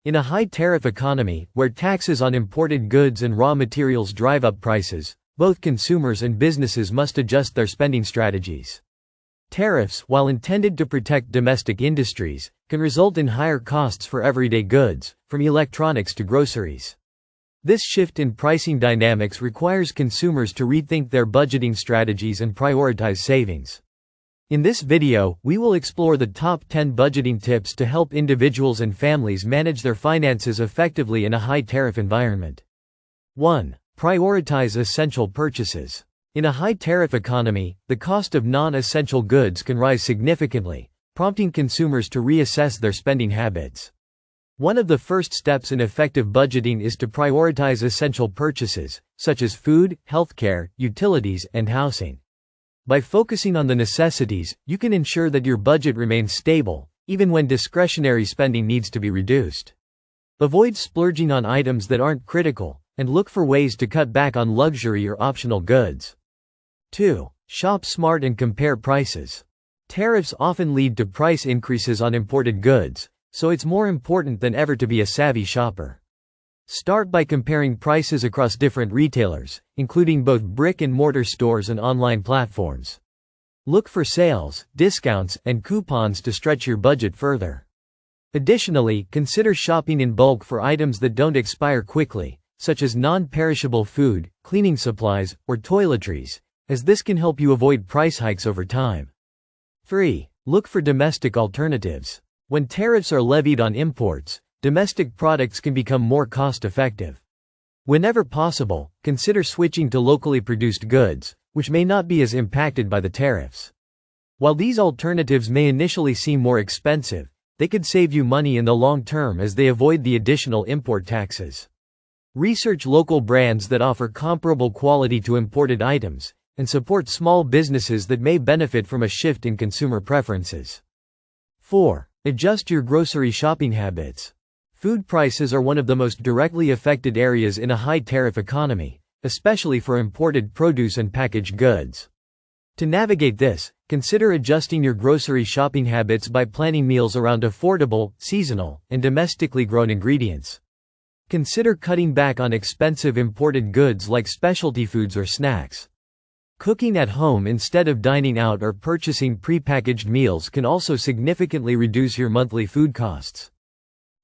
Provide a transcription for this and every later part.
In a high-tariff economy, where taxes on imported goods and raw materials drive up prices, both consumers and businesses must adjust their spending strategies. Tariffs, while intended to protect domestic industries, can result in higher costs for everyday goods, from electronics to groceries. This shift in pricing dynamics requires consumers to rethink their budgeting strategies and prioritize savings. In this video, we will explore the top 10 budgeting tips to help individuals and families manage their finances effectively in a high-tariff environment. 1. Prioritize essential purchases. In a high-tariff economy, the cost of non-essential goods can rise significantly, prompting consumers to reassess their spending habits. One of the first steps in effective budgeting is to prioritize essential purchases, such as food, healthcare, utilities, and housing. By focusing on the necessities, you can ensure that your budget remains stable, even when discretionary spending needs to be reduced. Avoid splurging on items that aren't critical, and look for ways to cut back on luxury or optional goods. 2. Shop smart and compare prices. Tariffs often lead to price increases on imported goods, so it's more important than ever to be a savvy shopper. Start by comparing prices across different retailers, including both brick-and-mortar stores and online platforms. Look for sales, discounts, and coupons to stretch your budget further. Additionally, consider shopping in bulk for items that don't expire quickly, such as non-perishable food, cleaning supplies, or toiletries, as this can help you avoid price hikes over time. 3. Look for domestic alternatives. When tariffs are levied on imports, domestic products can become more cost-effective. Whenever possible, consider switching to locally produced goods, which may not be as impacted by the tariffs. While these alternatives may initially seem more expensive, they could save you money in the long term as they avoid the additional import taxes. Research local brands that offer comparable quality to imported items, and support small businesses that may benefit from a shift in consumer preferences. 4. Adjust your grocery shopping habits. Food prices are one of the most directly affected areas in a high-tariff economy, especially for imported produce and packaged goods. To navigate this, consider adjusting your grocery shopping habits by planning meals around affordable, seasonal, and domestically grown ingredients. Consider cutting back on expensive imported goods like specialty foods or snacks. Cooking at home instead of dining out or purchasing pre-packaged meals can also significantly reduce your monthly food costs.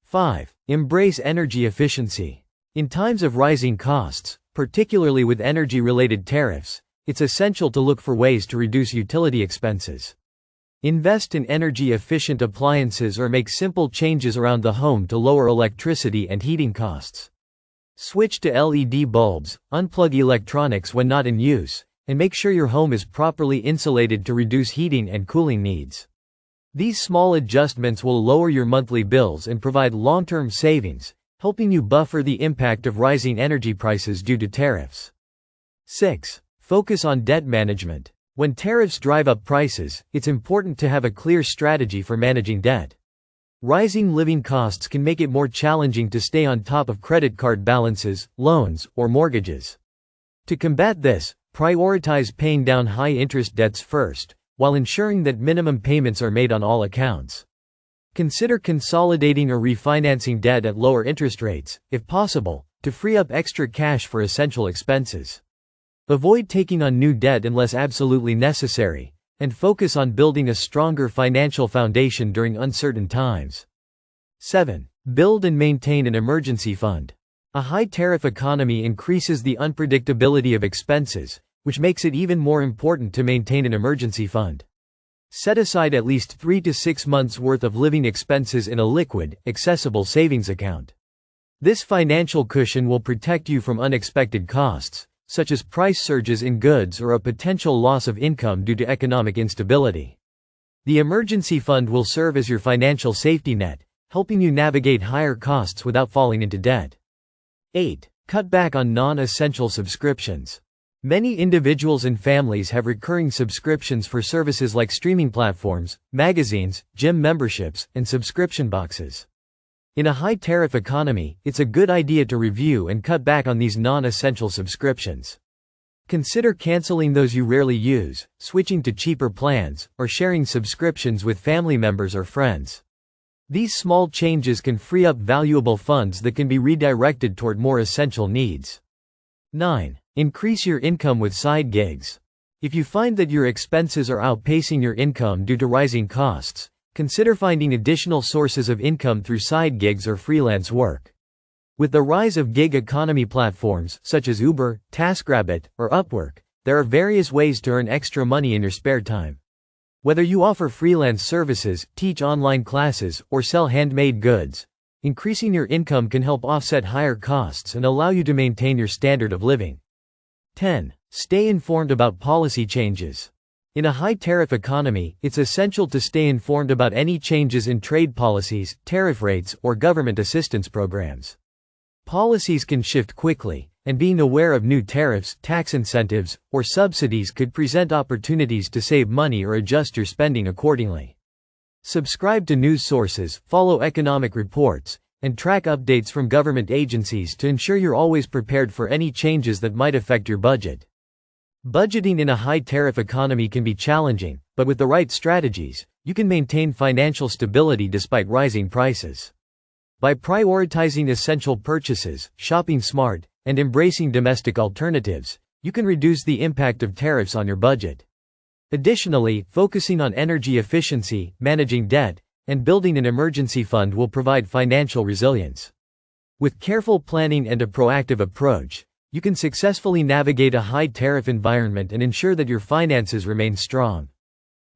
5. Embrace energy efficiency. In times of rising costs, particularly with energy-related tariffs, it's essential to look for ways to reduce utility expenses. Invest in energy-efficient appliances or make simple changes around the home to lower electricity and heating costs. Switch to LED bulbs, unplug electronics when not in use, and make sure your home is properly insulated to reduce heating and cooling needs. These small adjustments will lower your monthly bills and provide long-term savings, helping you buffer the impact of rising energy prices due to tariffs. 6. Focus on debt management. When tariffs drive up prices, it's important to have a clear strategy for managing debt. Rising living costs can make it more challenging to stay on top of credit card balances, loans, or mortgages. To combat this, prioritize paying down high-interest debts first, while ensuring that minimum payments are made on all accounts. Consider consolidating or refinancing debt at lower interest rates, if possible, to free up extra cash for essential expenses. Avoid taking on new debt unless absolutely necessary, and focus on building a stronger financial foundation during uncertain times. 7. Build and maintain an emergency fund. A high-tariff economy increases the unpredictability of expenses, which makes it even more important to maintain an emergency fund. Set aside at least 3 to 6 months' worth of living expenses in a liquid, accessible savings account. This financial cushion will protect you from unexpected costs, such as price surges in goods or a potential loss of income due to economic instability. The emergency fund will serve as your financial safety net, helping you navigate higher costs without falling into debt. 8. Cut back on non-essential subscriptions. Many individuals and families have recurring subscriptions for services like streaming platforms, magazines, gym memberships, and subscription boxes. In a high-tariff economy, it's a good idea to review and cut back on these non-essential subscriptions. Consider canceling those you rarely use, switching to cheaper plans, or sharing subscriptions with family members or friends. These small changes can free up valuable funds that can be redirected toward more essential needs. 9. Increase your income with side gigs. If you find that your expenses are outpacing your income due to rising costs, consider finding additional sources of income through side gigs or freelance work. With the rise of gig economy platforms such as Uber, TaskRabbit, or Upwork, there are various ways to earn extra money in your spare time. Whether you offer freelance services, teach online classes, or sell handmade goods, increasing your income can help offset higher costs and allow you to maintain your standard of living. 10. Stay informed about policy changes. In a high-tariff economy, it's essential to stay informed about any changes in trade policies, tariff rates, or government assistance programs. Policies can shift quickly, and being aware of new tariffs, tax incentives, or subsidies could present opportunities to save money or adjust your spending accordingly. Subscribe to news sources, follow economic reports, and track updates from government agencies to ensure you're always prepared for any changes that might affect your budget. Budgeting in a high-tariff economy can be challenging, but with the right strategies, you can maintain financial stability despite rising prices. By prioritizing essential purchases, shopping smart, and embracing domestic alternatives, you can reduce the impact of tariffs on your budget. Additionally, focusing on energy efficiency, managing debt, and building an emergency fund will provide financial resilience. With careful planning and a proactive approach, you can successfully navigate a high-tariff environment and ensure that your finances remain strong.